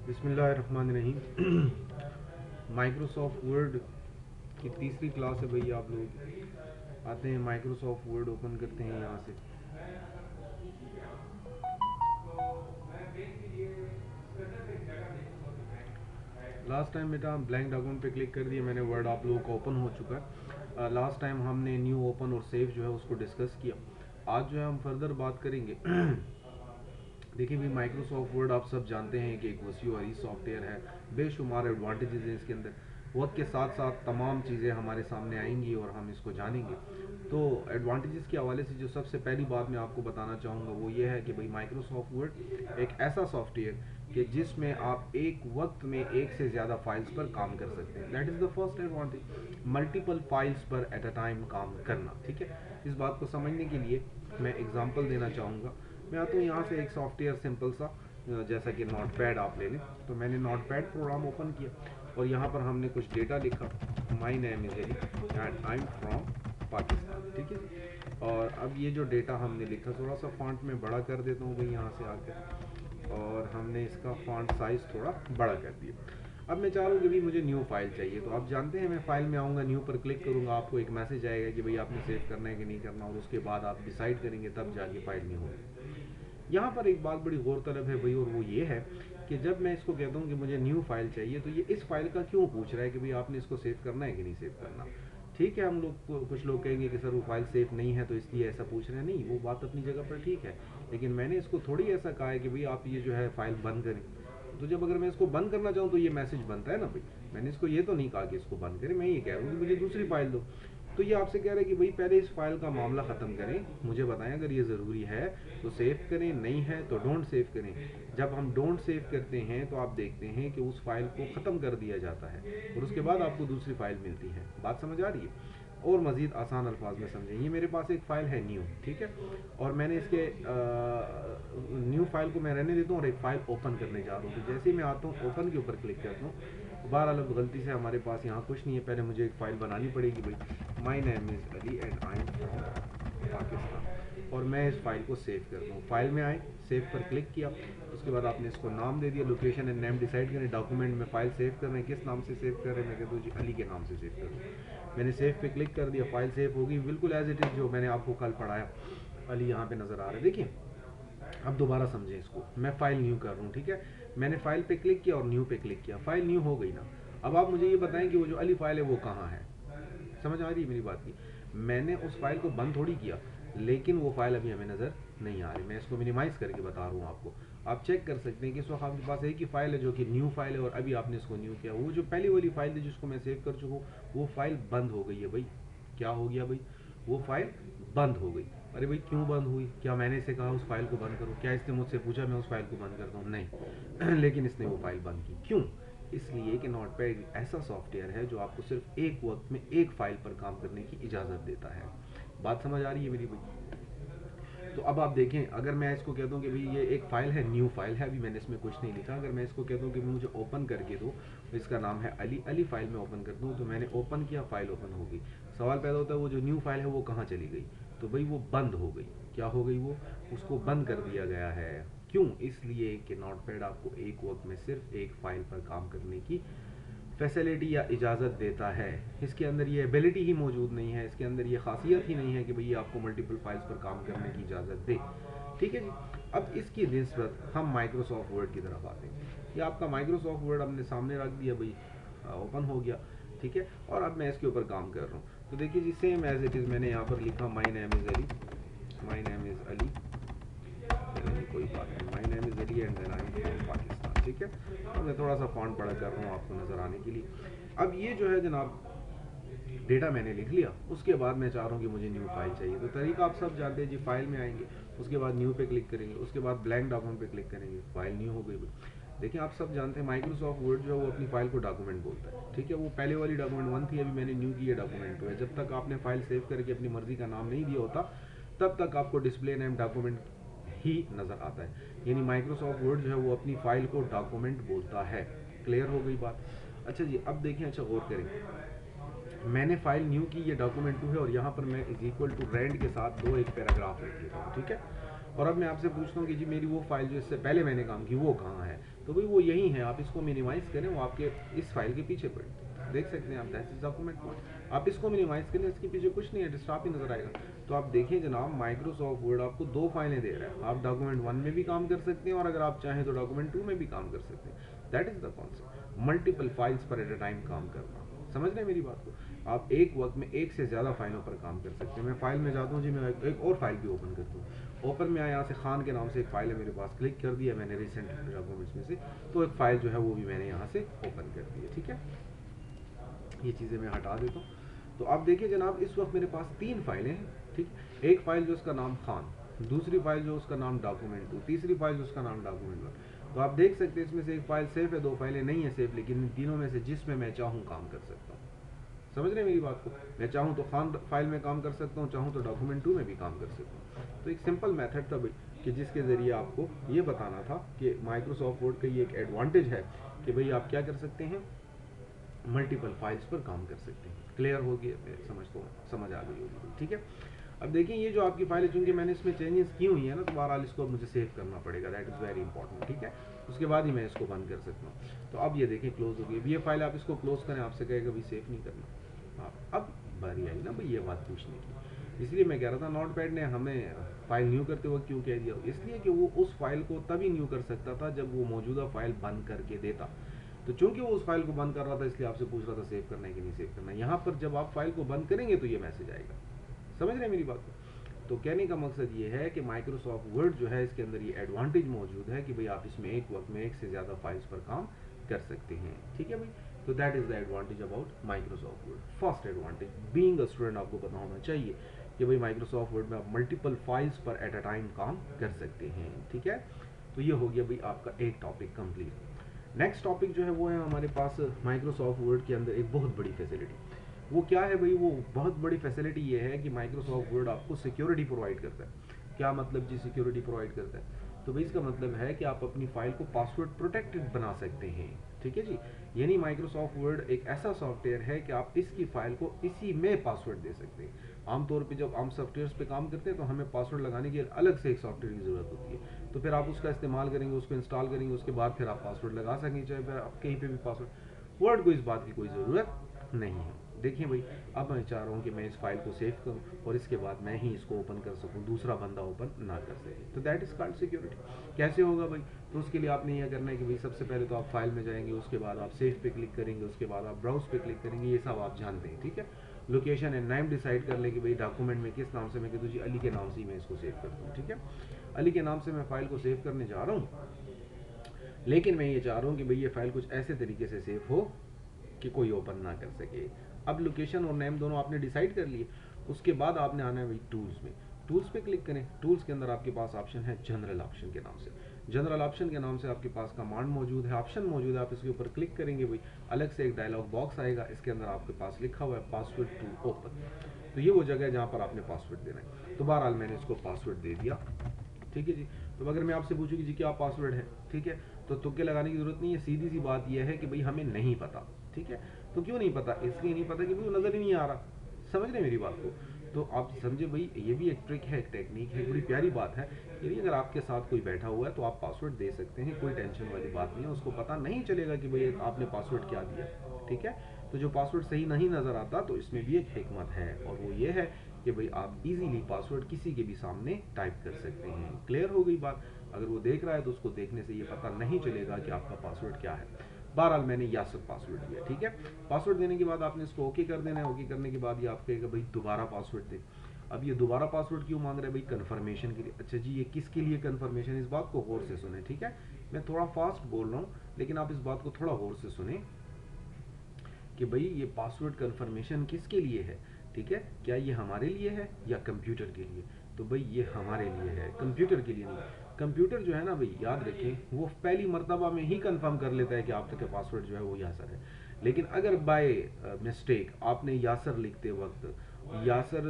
बिस्मिल्लाहिर्रहमानिर्रहीम। Microsoft word की तीसरी क्लास है भैया। आप लोग आते हैं, माइक्रोसॉफ्ट वर्ड ओपन करते हैं यहाँ से। लास्ट टाइम बेटा ब्लैंक डॉक्यूमेंट पे क्लिक कर दिया मैंने, वर्ड आप लोगों का ओपन हो चुका है। लास्ट टाइम हमने न्यू, ओपन और सेव जो है उसको डिस्कस किया। आज जो है हम फर्दर बात करेंगे। देखिए भाई, माइक्रोसॉफ्ट वर्ड आप सब जानते हैं कि एक वसीअ सॉफ्टवेयर है, बेशुमार एडवांटेजेस हैं इसके अंदर। वक्त के साथ साथ तमाम चीज़ें हमारे सामने आएंगी और हम इसको जानेंगे। तो एडवांटेजेस के हवाले से जो सबसे पहली बात मैं आपको बताना चाहूँगा वो ये है कि भाई माइक्रोसॉफ्ट वर्ड एक ऐसा सॉफ्टवेयर कि जिसमें आप एक वक्त में एक से ज़्यादा फाइल्स पर काम कर सकते हैं। That is the first advantage, multiple files पर एट अ टाइम काम करना। ठीक है, इस बात को समझने के लिए मैं एग्जांपल देना चाहूँगा। मैं आता हूँ यहाँ से एक सॉफ्टवेयर सिंपल सा, जैसा कि नोटपैड आप ले लें। तो मैंने नोटपैड प्रोग्राम ओपन किया और यहाँ पर हमने कुछ डेटा लिखा, my name is Ali and I am from Pakistan. ठीक है, और अब ये जो डेटा हमने लिखा, थोड़ा सा फॉन्ट में बड़ा कर देता हूँ भाई यहाँ से आकर, और हमने इसका फॉन्ट साइज़ थोड़ा बड़ा कर दिया। अब मैं चाह रहा हूँ कि भाई मुझे न्यू फाइल चाहिए। तो आप जानते हैं मैं फाइल में आऊँगा, न्यू पर क्लिक करूँगा, आपको एक मैसेज आएगा कि भाई आपने सेव करना है कि नहीं करना, और उसके बाद आप डिसाइड करेंगे, तब जाके फाइल न्यू होगी। यहाँ पर एक बात बड़ी गौरतलब है भाई, और वो ये है कि जब मैं इसको कहता हूँ कि मुझे न्यू फाइल चाहिए, तो ये इस फाइल का क्यों पूछ रहा है कि भाई आपने इसको सेव करना है कि नहीं सेव करना। ठीक है, हम लोग कुछ लोग कहेंगे कि सर वो फाइल सेफ नहीं है तो इसलिए ऐसा पूछ रहे हैं। नहीं, वो बात अपनी जगह पर ठीक है, लेकिन मैंने इसको थोड़ी ऐसा कहा है कि भाई आप ये जो है फाइल बंद करें। तो जब अगर मैं इसको बंद करना चाहूँ तो ये मैसेज बनता है ना भाई। मैंने इसको ये तो नहीं कहा कि इसको बंद करें, मैं ये कह रहा हूँ कि मुझे दूसरी फाइल दो। तो ये आपसे कह रहा है कि भाई पहले इस फाइल का मामला ख़त्म करें, मुझे बताएं अगर ये ज़रूरी है तो सेव करें, नहीं है तो डोंट सेव करें। जब हम डोंट सेव करते हैं तो आप देखते हैं कि उस फाइल को ख़त्म कर दिया जाता है और उसके बाद आपको दूसरी फाइल मिलती है। बात समझ आ रही है? और मज़ीद आसान अल्फाज में समझें, ये मेरे पास एक फ़ाइल है न्यू, ठीक है, और मैंने इसके न्यू फाइल को मैं रहने देता हूँ और एक फ़ाइल ओपन करने जा रहा हूँ। तो जैसे ही मैं आता हूँ, ओपन के ऊपर क्लिक करता हूँ, बहरहाल अब गलती से हमारे पास यहाँ कुछ नहीं है, पहले मुझे एक फ़ाइल बनानी पड़ेगी भाई। माई name is Ali and I am from Pakistan, और मैं इस फाइल को सेव करता हूँ। फाइल में आए, सेव पर क्लिक किया, उसके बाद आपने इसको नाम दे दिया, लोकेशन एंड नेम डिसाइड करें। डॉक्यूमेंट में फाइल सेव कर रहे हैं, किस नाम से सेव कर रहे हैं, मैं कहता हूँ जी अली के नाम से सेव कर रहा हूँ। मैंने सेव पे क्लिक कर दिया, फाइल सेव होगी बिल्कुल एज इट इज़, जो मैंने आपको कल पढ़ाया। अली यहाँ पे नज़र आ रहा है, देखिए। अब दोबारा समझें इसको, मैं फ़ाइल न्यू कर रहा हूँ, ठीक है। मैंने फ़ाइल पे क्लिक किया और न्यू पे क्लिक किया, फ़ाइल न्यू हो गई ना। अब आप मुझे ये बताएं कि वो जो अली फ़ाइल है वो कहाँ है। समझ आ रही है मेरी बात की? मैंने उस फाइल को बंद थोड़ी किया, लेकिन वो फाइल अभी हमें नज़र नहीं आ रही। मैं इसको मिनिमाइज़ करके बता रहा हूँ आपको। आप चेक कर सकते हैं कि इस वक्त आपके पास एक ही फाइल है जो कि न्यू फाइल है, और अभी आपने इसको न्यू किया। वो जो पहली वाली फाइल थी जिसको मैं सेव कर चुका हूँ, वो फाइल बंद हो गई है भाई। क्या हो गया भाई? वो फाइल बंद हो गई। अरे भाई क्यों बंद हुई? क्या मैंने इसे कहा उस फाइल को बंद करो? क्या इसने मुझसे पूछा मैं उस फाइल को बंद करता हूँ? नहीं। लेकिन इसने वो फाइल बंद की, क्यों? इसलिए कि नोटपैड ऐसा सॉफ्टवेयर है जो आपको सिर्फ एक वक्त में एक फाइल पर काम करने की इजाज़त देता है। बात समझ आ रही है मेरी भाई? तो अब आप देखें, अगर मैं इसको कहता हूँ कि भाई ये एक फ़ाइल है, न्यू फाइल है, अभी मैंने इसमें कुछ नहीं लिखा। अगर मैं इसको कहता हूँ कि मुझे ओपन करके दो, तो इसका नाम है अली, अली फाइल में ओपन करता हूँ, तो मैंने ओपन किया, फ़ाइल ओपन हो गई। सवाल पैदा होता है वो जो न्यू फाइल है वो कहाँ चली गई? तो भाई वो बंद हो गई। क्या हो गई? वो, उसको बंद कर दिया गया है। क्यों? इसलिए कि नोटपैड आपको एक वक्त में सिर्फ एक फ़ाइल पर काम करने की फैसिलिटी या इजाज़त देता है। इसके अंदर ये एबिलिटी ही मौजूद नहीं है, इसके अंदर ये खासियत ही नहीं है कि भई आपको मल्टीपल फाइल्स पर काम करने की इजाज़त दे। ठीक है जी। अब इसकी निस्बत हम माइक्रोसॉफ्ट वर्ड की तरफ आते हैं। ये आपका माइक्रोसॉफ्ट वर्ड हमने सामने रख दिया भाई, ओपन हो गया, ठीक है, और अब मैं इसके ऊपर काम कर रहा हूँ। तो देखिए जी, सेम एज इट इज़ मैंने यहाँ पर लिखा my name is Ali, my name is Ali, चलिए कोई बात नहीं, my name is Ali and then I am from Pakistan. ठीक है, तो मैं थोड़ा सा फॉन्ट बड़ा कर रहा हूँ आपको नज़र आने के लिए। अब ये जो है जनाब, डेटा मैंने लिख लिया, उसके बाद मैं चाह रहा हूँ कि मुझे न्यू फाइल चाहिए। तो तरीका आप सब जानते हैं जी, फाइल में आएंगे, उसके बाद न्यू पे क्लिक करेंगे, उसके बाद ब्लैंक डॉक्यूमेंट पे क्लिक करेंगे, फाइल न्यू हो गई। देखिए आप सब जानते हैं माइक्रोसॉफ्ट वर्ड जो है वो अपनी फाइल को डॉक्यूमेंट बोलता है, ठीक है। वो पहले वाली डॉक्यूमेंट 1 थी, अभी मैंने न्यू की है डॉक्यूमेंट 2 है। जब तक आपने फाइल सेव करके अपनी मर्जी का नाम नहीं दिया होता, तब तक आपको डिस्प्ले नेम डॉक्यूमेंट ही नज़र आता है। यानी माइक्रोसॉफ्ट वर्ड जो है वो अपनी फाइल को डॉक्यूमेंट बोलता है। क्लियर हो गई बात? अच्छा जी, अब देखें, अच्छा गौर करें, मैंने फाइल न्यू की, ये डॉक्यूमेंट 2 है, और यहाँ पर मैं इज इक्वल टू रेंड के साथ एक पैराग्राफ लिख लेता हूँ, ठीक है। और अब मैं आपसे पूछता हूँ कि जी मेरी वो फाइल जो इससे पहले मैंने काम की वो कहाँ है, तो भाई वो यही है, आप इसको मिनिमाइज़ करें, वो आपके इस फाइल के पीछे पड़ी, देख सकते हैं आप, दैट इज डॉक्यूमेंट पॉइंट। आप इसको मिनिमाइज़ करें, इसके पीछे कुछ नहीं है, डेस्कटॉप ही नजर आएगा। तो आप देखिए जनाब, माइक्रोसॉफ्ट वर्ड आपको दो फाइलें दे रहा है, आप डॉक्यूमेंट 1 में भी काम कर सकते हैं और अगर आप चाहें तो डॉक्यूमेंट 2 में भी काम कर सकते हैं। That is the concept, multiple files पर एट अ टाइम काम करना। समझ रहे हैं मेरी बात को? आप एक वक्त में एक से ज़्यादा फाइलों पर काम कर सकते हैं। मैं फाइल में जाता हूँ जी, मैं एक और फाइल भी ओपन करता हूँ। ओपन में आया, यहाँ से खान के नाम से एक फाइल है मेरे पास, क्लिक कर दिया मैंने रिसेंट डॉक्यूमेंट्स में से, तो एक फाइल जो है वो भी मैंने यहाँ से ओपन कर दी है। ठीक है, ये चीज़ें मैं हटा देता हूँ। तो आप देखिए जनाब, इस वक्त मेरे पास 3 फाइलें हैं। ठीक, एक फाइल जो उसका नाम खान, दूसरी फाइल जो उसका नाम डॉक्यूमेंट 2, तीसरी फाइल जो उसका नाम डॉक्यूमेंट 1। तो आप देख सकते हैं इसमें से एक फाइल सेफ है, 2 फाइलें नहीं है सेफ, लेकिन इन तीनों में से जिसमें मैं चाहूँ काम कर सकता हूँ। समझ रहे हैं मेरी बात को? मैं चाहूँ तो खान फाइल में काम कर सकता हूँ, चाहूँ तो डॉक्यूमेंट 2 में भी काम कर सकता हूँ। तो एक सिंपल मेथड था भाई, कि जिसके ज़रिए आपको ये बताना था कि माइक्रोसॉफ्ट वर्ड का ये एक एडवांटेज है कि भाई आप क्या कर सकते हैं, मल्टीपल फाइल्स पर काम कर सकते हैं। क्लियर हो गया? समझ आ गई होगी। ठीक है, अब देखिए ये जो आपकी फाइल है, चूंकि मैंने इसमें चेंजेस की हुई है ना, तो बहरहाल इसको अब मुझे सेव करना पड़ेगा, दैट इज़ वेरी इंपॉर्टेंट। ठीक है, उसके बाद ही मैं इसको बंद कर सकता हूँ। तो अब ये देखिए क्लोज हो गई। अब ये फाइल आप इसको क्लोज करें, आपसे कहेगा भाई सेव नहीं करना। अब बारी आई ना भाई ये बात पूछने की, इसलिए मैं कह रहा था नोट पैड ने हमें फाइल न्यू करते वक्त क्यों कह दिया, इसलिए कि वो उस फाइल को तभी न्यू कर सकता था जब वो मौजूदा फाइल बंद करके देता। तो चूंकि वो उस फाइल को बंद कर रहा था, इसलिए आपसे पूछ रहा था सेव करना है कि नहीं सेव करना है। यहाँ पर जब आप फाइल को बंद करेंगे तो ये मैसेज आएगा। समझ रहे हैं मेरी बात को? तो कहने का मकसद ये है कि माइक्रोसॉफ्ट वर्ड जो है, इसके अंदर ये एडवांटेज मौजूद है कि भाई आप इसमें एक वक्त में एक से ज़्यादा फाइल्स पर काम कर सकते हैं। ठीक है भाई, तो that is the advantage about Microsoft word. First advantage, being a student आपको पता होना चाहिए कि भाई माइक्रोसॉफ्ट वर्ड में आप मल्टीपल फाइल्स पर एट अ टाइम काम कर सकते हैं। ठीक है, तो ये हो गया भाई आपका एक टॉपिक कंप्लीट। नेक्स्ट टॉपिक जो है वो है हमारे पास माइक्रोसॉफ्ट वर्ड के अंदर एक बहुत बड़ी फैसिलिटी। वो क्या है भाई? वो बहुत बड़ी फैसिलिटी ये है कि माइक्रोसॉफ्ट वर्ड आपको सिक्योरिटी प्रोवाइड करता है। क्या मतलब जी सिक्योरिटी प्रोवाइड करता है? तो भाई इसका मतलब है कि आप अपनी फाइल को पासवर्ड प्रोटेक्टेड बना सकते हैं। ठीक है जी, यानी माइक्रोसॉफ्ट वर्ड एक ऐसा सॉफ्टवेयर है कि आप इसकी फाइल को इसी में पासवर्ड दे सकते हैं। आमतौर पे जब हम सॉफ्टवेयर्स पे काम करते हैं तो हमें पासवर्ड लगाने के लिए अलग से एक सॉफ्टवेयर की ज़रूरत होती है, तो फिर आप उसका इस्तेमाल करेंगे, उसको इंस्टॉल करेंगे, उसके बाद फिर आप पासवर्ड लगा सकेंगे, चाहे फिर आप कहीं पे भी पासवर्ड। वर्ड को इस बात की कोई ज़रूरत नहीं है। देखिए भाई, अब मैं चाह रहा हूँ कि मैं इस फाइल को सेव करूँ और इसके बाद मैं ही इसको ओपन कर सकूँ, दूसरा बंदा ओपन ना कर सके। तो दैट इज़ कॉल्ड सिक्योरिटी। कैसे होगा भाई? तो उसके लिए आपने यह करना है कि भाई सबसे पहले तो आप फाइल में जाएंगे, उसके बाद आप सेव पे क्लिक करेंगे, उसके बाद आप ब्राउज पे क्लिक करेंगे, ये सब आप जानते हैं। ठीक है, लोकेशन एंड नेम डिसाइड कर लें कि भाई डॉक्यूमेंट में किस नाम से, मैं कहता हूँ जी अली के नाम से ही मैं इसको सेव करता हूँ। ठीक है, अली के नाम से मैं फाइल को सेव करने जा रहा हूँ, लेकिन मैं ये चाह रहा हूँ कि भाई ये फाइल कुछ ऐसे तरीके से सेव हो कि कोई ओपन ना कर सके। अब लोकेशन और नेम दोनों आपने डिसाइड कर लिए, उसके बाद आपने आना है भाई टूल्स में। टूल्स पे क्लिक करें, टूल्स के अंदर आपके पास ऑप्शन है जनरल ऑप्शन के नाम से। जनरल ऑप्शन के नाम से आपके पास कमांड मौजूद है, ऑप्शन मौजूद है, आप इसके ऊपर क्लिक करेंगे भाई, अलग से एक डायलॉग बॉक्स आएगा, इसके अंदर आपके पास लिखा हुआ है पासवर्ड टू ओपन। तो ये वो जगह है जहाँ पर आपने पासवर्ड देना है। तो बहरहाल मैंने इसको पासवर्ड दे दिया। ठीक है जी, तो अगर मैं आपसे पूछूँ कि जी क्या पासवर्ड है, ठीक है, तो तुक्के लगाने की जरूरत नहीं है, सीधी सी बात यह है कि भाई हमें नहीं पता। ठीक है, तो क्यों नहीं पता? इसलिए नहीं पता कि भाई वो नज़र ही नहीं आ रहा। समझ रहे मेरी बात को? तो आप समझे भाई, ये भी एक ट्रिक है, एक टेक्निक है, बड़ी प्यारी बात है। यदि अगर आपके साथ कोई बैठा हुआ है तो आप पासवर्ड दे सकते हैं, कोई टेंशन वाली बात नहीं है, उसको पता नहीं चलेगा कि भाई आपने पासवर्ड क्या दिया। ठीक है, तो जो पासवर्ड सही नहीं नज़र आता, तो इसमें भी एक हिकमत है, और वो ये है कि भाई आप इजीली पासवर्ड किसी के भी सामने टाइप कर सकते हैं। क्लियर हो गई बात? अगर वो देख रहा है तो उसको देखने से ये पता नहीं चलेगा कि आपका पासवर्ड क्या है। बहरहाल मैंने यासर पासवर्ड दिया। ठीक है, पासवर्ड देने के बाद आपने इसको ओके कर देना है। ओके करने के बाद ये आप कहेगा भाई दोबारा पासवर्ड दे। अब ये दोबारा पासवर्ड क्यों मांग रहा है भाई? कन्फर्मेशन के लिए। अच्छा जी, ये किसके लिए कन्फर्मेशन? इस बात को गौर से सुने। ठीक है, मैं थोड़ा फास्ट बोल रहा हूँ, लेकिन आप इस बात को थोड़ा गौर से सुने कि भाई ये पासवर्ड कन्फर्मेशन किसके लिए है। ठीक है, क्या ये हमारे लिए है या कंप्यूटर के लिए? तो भाई ये हमारे लिए है, कंप्यूटर के लिए नहीं। कंप्यूटर जो है ना भाई, याद रखें, वो पहली मर्तबा में ही कंफर्म कर लेता है कि आप तक का पासवर्ड जो है वो यासर है। लेकिन अगर बाय मिस्टेक आपने यासर लिखते वक्त, यासर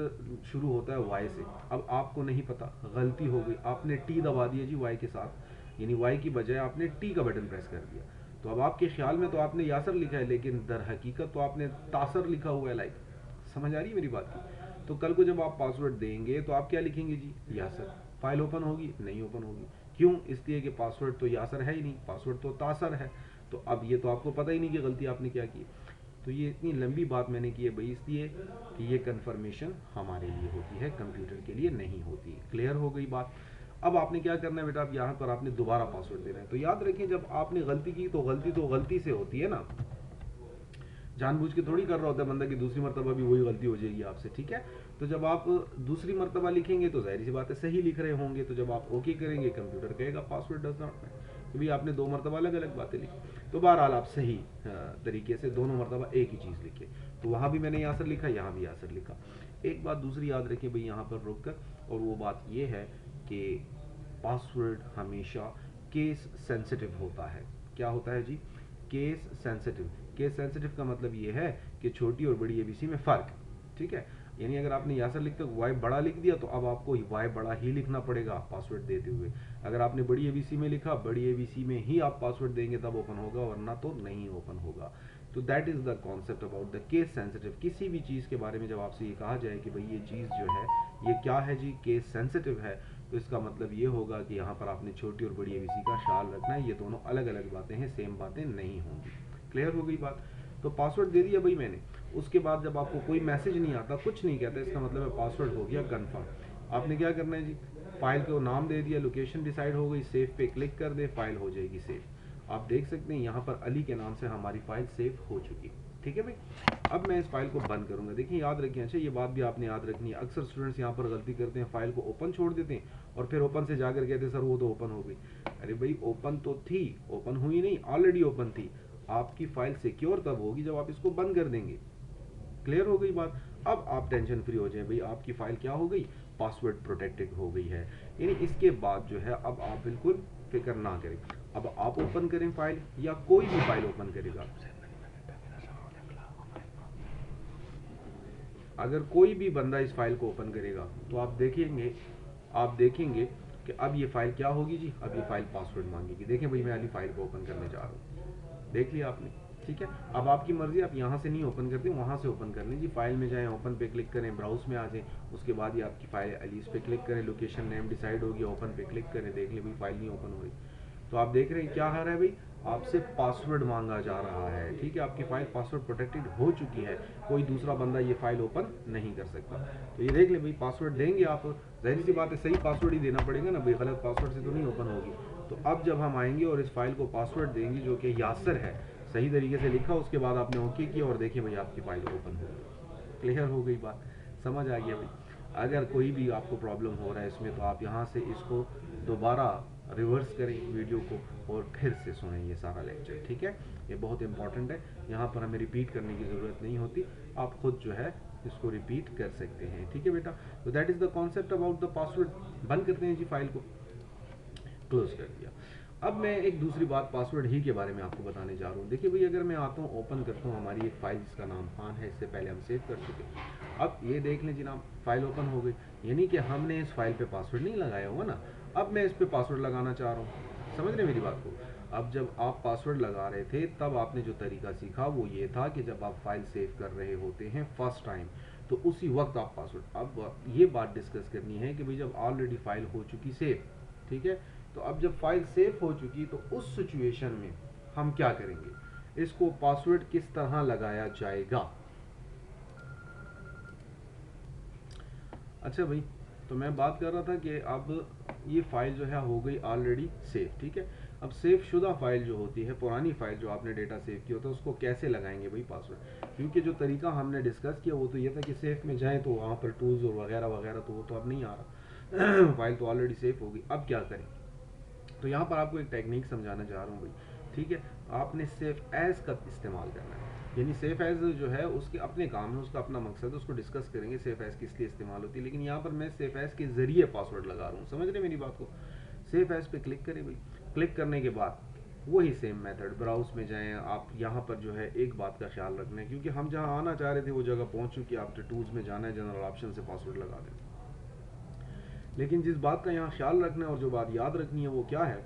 शुरू होता है वाई से, अब आपको नहीं पता, गलती हो गई, आपने टी दबा दिया जी वाई के साथ, यानी वाई की बजाय आपने टी का बटन प्रेस कर दिया। तो अब आपके ख्याल में तो आपने यासर लिखा है, लेकिन दर हकीकत तो आपने तासर लिखा हुआ है। लाइक समझ आ रही है मेरी बात की? तो कल को जब आप पासवर्ड देंगे तो आप क्या लिखेंगे जी? यासर। फाइल ओपन होगी? नहीं ओपन होगी। क्यों? इसलिए कि पासवर्ड तो यासर है ही नहीं, पासवर्ड तो तासर है। तो अब ये तो आपको पता ही नहीं कि गलती आपने क्या की। तो ये इतनी लंबी बात मैंने की है भाई इसलिए कि ये कन्फर्मेशन हमारे लिए होती है, कंप्यूटर के लिए नहीं होती। क्लियर हो गई बात? अब आपने क्या करना है बेटा, अब यहाँ पर आपने दोबारा पासवर्ड देना है। तो याद रखें, जब आपने गलती की तो गलती से होती है ना, जानबूझ के थोड़ी कर रहा होता है बंदा कि दूसरी मरतबा भी वही गलती हो जाएगी आपसे, ठीक है। तो जब आप दूसरी मरतबा लिखेंगे तो जाहिर सी बात है सही लिख रहे होंगे। तो जब आप ओके करेंगे कंप्यूटर कहेगा पासवर्ड डज नॉट मैच, कि भाई आपने 2 मरतबा अलग अलग बातें लिखी। तो बहरहाल आप सही तरीके से दोनों मरतबा एक ही चीज़ लिखे। तो वहाँ भी मैंने यासर लिखा, यहाँ भी यासर लिखा। एक बात दूसरी याद रखिए भाई यहाँ पर रुक कर, और वो बात ये है कि पासवर्ड हमेशा केस सेंसिटिव होता है। क्या होता है जी? Case sensitive. केस सेंसिटिव का मतलब ये है कि छोटी और बड़ी एबीसी में फ़र्क, ठीक है। यानी अगर आपने यासर लिख कर वाई बड़ा लिख दिया तो अब आपको वाई बड़ा ही लिखना पड़ेगा पासवर्ड देते हुए। अगर आपने बड़ी एबीसी में लिखा, बड़ी एबीसी में ही आप पासवर्ड देंगे तब ओपन होगा, वरना तो नहीं ओपन होगा। तो that is the concept about the case sensitive. किसी भी चीज़ के बारे में जब आपसे ये कहा जाए कि भाई ये चीज़ जो है ये क्या है जी, केस सेंसिटिव है, तो इसका मतलब ये होगा कि यहाँ पर आपने छोटी और बड़ी एबीसी का ख्याल रखना है। ये दोनों अलग अलग बातें हैं, सेम बातें नहीं होंगी। क्लियर हो गई बात? तो पासवर्ड दे दिया भाई मैंने। उसके बाद जब आपको कोई मैसेज नहीं आता, कुछ नहीं कहता, इसका मतलब है पासवर्ड हो गया कंफर्म। आपने क्या करना है जी, फाइल को नाम दे दिया, लोकेशन डिसाइड हो गई, सेव पे क्लिक कर दे, फाइल हो जाएगी सेव। आप देख सकते हैं यहाँ पर अली के नाम से हमारी फाइल सेव हो चुकी। ठीक है भाई। अब मैं इस फाइल को बंद करूंगा। देखिए याद रखिए, अच्छा ये बात भी आपने याद रखनी है, अक्सर स्टूडेंट्स यहाँ पर गलती करते हैं, फाइल को ओपन छोड़ देते हैं और फिर ओपन से जाकर कहते हैं सर वो तो ओपन हो गई। अरे भाई ओपन तो थी, ओपन हुई नहीं, ऑलरेडी ओपन थी। आपकी फाइल सिक्योर तब होगी जब आप इसको बंद कर देंगे। क्लियर हो गई बात? अब आप टेंशन फ्री हो जाए भाई, आपकी फाइल क्या हो गई, पासवर्ड प्रोटेक्टेड हो गई है। यानी इसके बाद जो है अब आप बिल्कुल फिक्र ना करें। अब आप ओपन करें फाइल या कोई भी फाइल ओपन करेगा, अगर कोई भी बंदा इस फाइल को ओपन करेगा तो आप देखेंगे कि अब ये फाइल क्या होगी जी, अब ये फाइल पासवर्ड मांगेगी। देखें भाई मैं अली फाइल को ओपन करने जा रहा हूँ, देख लिया आपने, ठीक है। अब आपकी मर्जी, आप यहाँ से नहीं ओपन करते, वहाँ से ओपन कर लें जी। फाइल में जाएं, ओपन पे क्लिक करें, ब्राउज में आ जाएं, उसके बाद ये आपकी फाइल अली, इस पे क्लिक करें, लोकेशन नेम डिसाइड होगी, ओपन पे क्लिक करें, देख लें भाई फाइल नहीं ओपन हो रही। तो आप देख रहे हैं क्या आ रहा है भाई, आपसे पासवर्ड मांगा जा रहा है, ठीक है। आपकी फाइल पासवर्ड प्रोटेक्टेड हो चुकी है, कोई दूसरा बंदा ये फाइल ओपन नहीं कर सकता। तो ये देख ले भाई, पासवर्ड देंगे आप, जाहिर सी बात है सही पासवर्ड ही देना पड़ेगा ना भाई, गलत पासवर्ड से तो नहीं ओपन होगी। तो अब जब हम आएंगे और इस फाइल को पासवर्ड देंगे जो कि यासर है, सही तरीके से लिखा, उसके बाद आपने ओके किया और देखिए भाई आपकी फाइल ओपन हो गई। क्लियर हो गई बात? समझ आ गया भाई? अगर कोई भी आपको प्रॉब्लम हो रहा है इसमें तो आप यहाँ से इसको दोबारा रिवर्स करें वीडियो को और फिर से सुनें ये सारा लेक्चर, ठीक है। ये बहुत इंपॉर्टेंट है, यहाँ पर हमें रिपीट करने की ज़रूरत नहीं होती, आप खुद जो है इसको रिपीट कर सकते हैं, ठीक है बेटा। तो that is the concept about the password. बंद करते हैं जी, फाइल को क्लोज कर दिया। अब मैं एक दूसरी बात पासवर्ड ही के बारे में आपको बताने जा रहा हूँ। देखिए भाई, अगर मैं आता हूँ ओपन करता हूँ हमारी एक फाइल जिसका नाम खान है, इससे पहले हम सेव कर चुके हैं। अब ये देख लें जनाब, फाइल ओपन हो गई, यानी कि हमने इस फाइल पे पासवर्ड नहीं लगाया हुआ ना। अब मैं इस पे पासवर्ड लगाना चाह रहा हूँ, समझ रहे मेरी बात को? अब जब आप पासवर्ड लगा रहे थे तब आपने जो तरीका सीखा वो ये था कि जब आप फाइल सेव कर रहे होते हैं फर्स्ट टाइम, तो उसी वक्त आप पासवर्ड। अब ये बात डिस्कस करनी है कि भाई जब ऑलरेडी फाइल हो चुकी सेव, ठीक है, तो अब जब फाइल सेव हो चुकी तो उस सिचुएशन में हम क्या करेंगे, इसको पासवर्ड किस तरह लगाया जाएगा। अच्छा भाई, तो मैं बात कर रहा था कि अब ये फाइल जो है हो गई ऑलरेडी सेव, ठीक है। अब सेव शुदा फाइल जो होती है, पुरानी फाइल जो आपने डेटा सेव किया होता है, उसको कैसे लगाएंगे भाई पासवर्ड। क्योंकि जो तरीका हमने डिस्कस किया वो तो ये था कि सेव में जाएं तो वहाँ पर टूल्स और वगैरह वगैरह, तो वो तो अब नहीं आ रहा फाइल तो ऑलरेडी सेव होगी। अब क्या करें, तो यहाँ पर आपको एक टेक्निक समझाना चाह रहा हूँ भाई, ठीक है। आपने सेव एज का इस्तेमाल करना है, यानी सेव एज जो है उसके अपने काम है, उसका अपना मकसद है, उसको डिस्कस करेंगे सेव एज किस लिए इस्तेमाल होती है। लेकिन यहाँ पर मैं सेव एज के जरिए पासवर्ड लगा रहा हूँ, समझ रहे मेरी बात को। सेव एज पे क्लिक करें भाई, क्लिक करने के बाद वही सेम मेथड, ब्राउज में जाएं आप। यहाँ पर जो है एक बात का ख्याल रखना है, क्योंकि हम जहाँ आना चाह रहे थे वो जगह पहुँच चुकी, आपने टूल्स में जाना है, जनरल ऑप्शन से पासवर्ड लगा दें। लेकिन जिस बात का यहाँ ख्याल रखना है और जो बात याद रखनी है वो क्या है,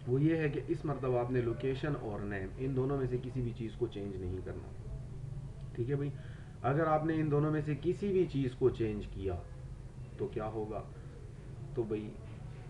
वो ये है कि इस मरतबा आपने लोकेशन और नेम इन दोनों में से किसी भी चीज़ को चेंज नहीं करना, ठीक है भाई। अगर आपने इन दोनों में से किसी भी चीज़ को चेंज किया तो क्या होगा, तो भाई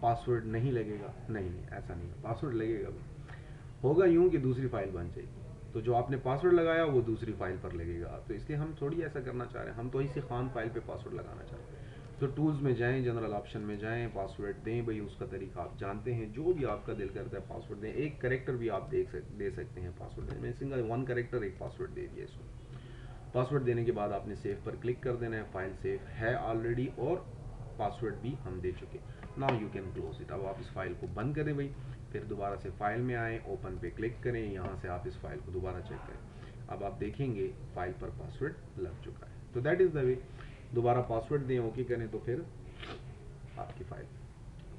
पासवर्ड नहीं लगेगा, नहीं नहीं ऐसा नहीं है, पासवर्ड लगेगा भाई। होगा यूं कि दूसरी फाइल बन जाएगी, तो जो आपने पासवर्ड लगाया वो दूसरी फाइल पर लगेगा, तो इसलिए हम थोड़ी ऐसा करना चाह रहे हैं, हम तो इसी खान फाइल पे पासवर्ड लगाना चाह रहे हैं। तो टूल्स में जाएं, जनरल ऑप्शन में जाएं, पासवर्ड दें भाई, उसका तरीका आप जानते हैं, जो भी आपका दिल करता है पासवर्ड दें। एक करेक्टर भी आप दे सकते हैं पासवर्ड में, सिंगल 1 करेक्टर एक पासवर्ड दे दिया इसको। पासवर्ड देने के बाद आपने सेव पर क्लिक कर देना है, फाइल सेव है ऑलरेडी और पासवर्ड भी हम दे चुके। Now you can close it. अब आप इस फाइल को बंद करें भाई, फिर दोबारा से फाइल में आए, ओपन पे क्लिक करें, यहाँ से आप इस फाइल को दोबारा चेक करें। अब आप देखेंगे फाइल पर पासवर्ड लग चुका है। तो दैट इज़ द वे। दोबारा पासवर्ड दें, ओके करें, तो फिर आपकी फाइल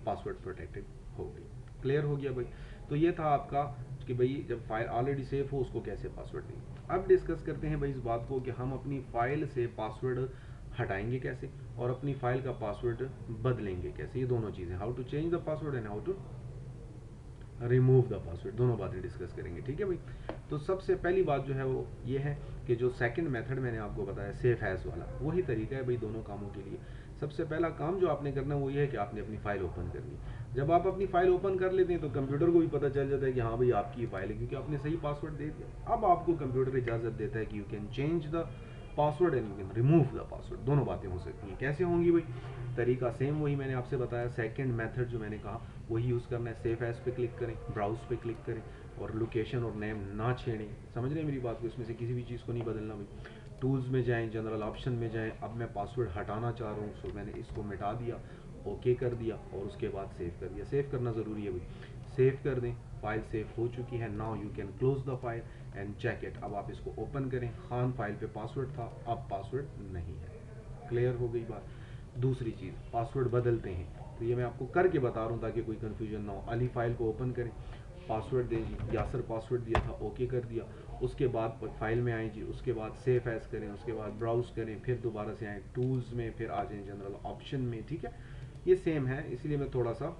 पासवर्ड प्रोटेक्टेड हो गई। क्लियर हो गया भाई। तो ये था आपका कि भाई जब फाइल ऑलरेडी सेव हो उसको कैसे पासवर्ड दें। अब डिस्कस करते हैं भाई इस बात को कि हम अपनी फाइल से पासवर्ड हटाएंगे कैसे और अपनी फाइल का पासवर्ड बदलेंगे कैसे, ये दोनों चीज़ें, how to change the password and how to remove the password, दोनों बातें डिस्कस करेंगे। ठीक है भाई। तो सबसे पहली बात जो है वो ये है कि जो सेकंड मेथड मैंने आपको बताया सेफ एज वाला, वही तरीका है भाई दोनों कामों के लिए। सबसे पहला काम जो आपने करना है वो ये है कि आपने अपनी फाइल ओपन करनी। जब आप अपनी फाइल ओपन कर लेते हैं तो कंप्यूटर को भी पता चल जाता है कि हाँ भाई आपकी फाइल है, क्योंकि आपने सही पासवर्ड दे दिया। अब आपको कंप्यूटर इजाज़त देता है कि you can change the password and you can remove the password. दोनों बातें हो सकती हैं। कैसे होंगी भाई? तरीका सेम वही मैंने आपसे बताया, सेकंड मेथड जो मैंने कहा वही यूज़ करना है। सेव एज पे क्लिक करें, ब्राउज पे क्लिक करें और लोकेशन और नेम ना छेड़ें। समझ रहे हैं मेरी बात को? इसमें से किसी भी चीज़ को नहीं बदलना भाई। टूल्स में जाएं, जनरल ऑप्शन में जाएं। अब मैं पासवर्ड हटाना चाह रहा हूँ, सो मैंने इसको मिटा दिया, ओके कर दिया और उसके बाद सेव कर दिया। सेव करना ज़रूरी है भाई, सेव कर दें। फाइल सेव हो चुकी है। Now you can close the file and check it. अब आप इसको ओपन करें। खान फाइल पे पासवर्ड था, अब पासवर्ड नहीं है। क्लियर हो गई बात। दूसरी चीज़, पासवर्ड बदलते हैं, तो ये मैं आपको करके बता रहा हूँ ताकि कोई कन्फ्यूजन ना हो। अली फाइल को ओपन करें, पासवर्ड दें जी, यासर पासवर्ड दिया था, ओके कर दिया। उसके बाद फाइल में आए जी, उसके बाद सेव एज करें, उसके बाद ब्राउज करें, फिर दोबारा से आए टूल्स में, फिर आ जाएं जनरल ऑप्शन में। ठीक है, ये सेम है, इसलिए मैं थोड़ा सा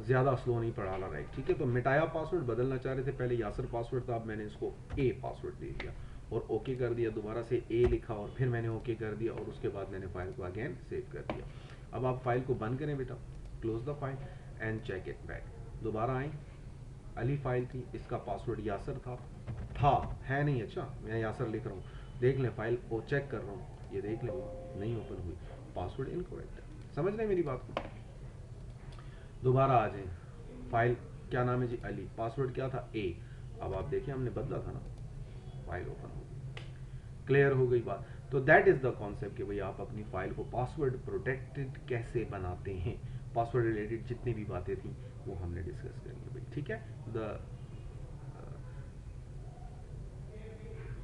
ज़्यादा स्लो नहीं पढ़ा रहा है। ठीक है, तो मिटाया पासवर्ड, बदलना चाह रहे थे, पहले यासर पासवर्ड था, अब मैंने इसको ए पासवर्ड दे दिया और ओके कर दिया। दोबारा से ए लिखा और फिर मैंने ओके कर दिया और उसके बाद मैंने फाइल को अगेन सेव कर दिया। अब आप फाइल को बंद करें बेटा, close the file and check it back. दोबारा आए, अली फाइल थी, इसका पासवर्ड यासर था है नहीं, अच्छा मैं यासर लिख रहा हूँ, देख लें फाइल को, चेक कर रहा हूँ, ये देख लें नहीं ओपन हुई, पासवर्ड इनकरेक्ट। समझ लें मेरी बात को? दोबारा आ जाए, फाइल क्या नाम है जी, अली, पासवर्ड क्या था, ए। अब आप देखिए हमने बदला था ना, फाइल ओपन हो गई। क्लियर हो गई बात। तो दैट इज द कॉन्सेप्ट कि भाई आप अपनी फाइल को पासवर्ड प्रोटेक्टेड कैसे बनाते हैं। पासवर्ड रिलेटेड जितनी भी बातें थी वो हमने डिस्कस करेंगे भाई। ठीक है, the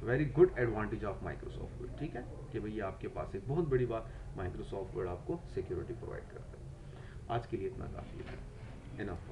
very good advantage of Microsoft word. ठीक है कि भैया आपके पास एक बहुत बड़ी बात, माइक्रोसॉफ्ट वर्ड आपको सिक्योरिटी प्रोवाइड करता है। आज के लिए इतना काफ़ी है, इनफ।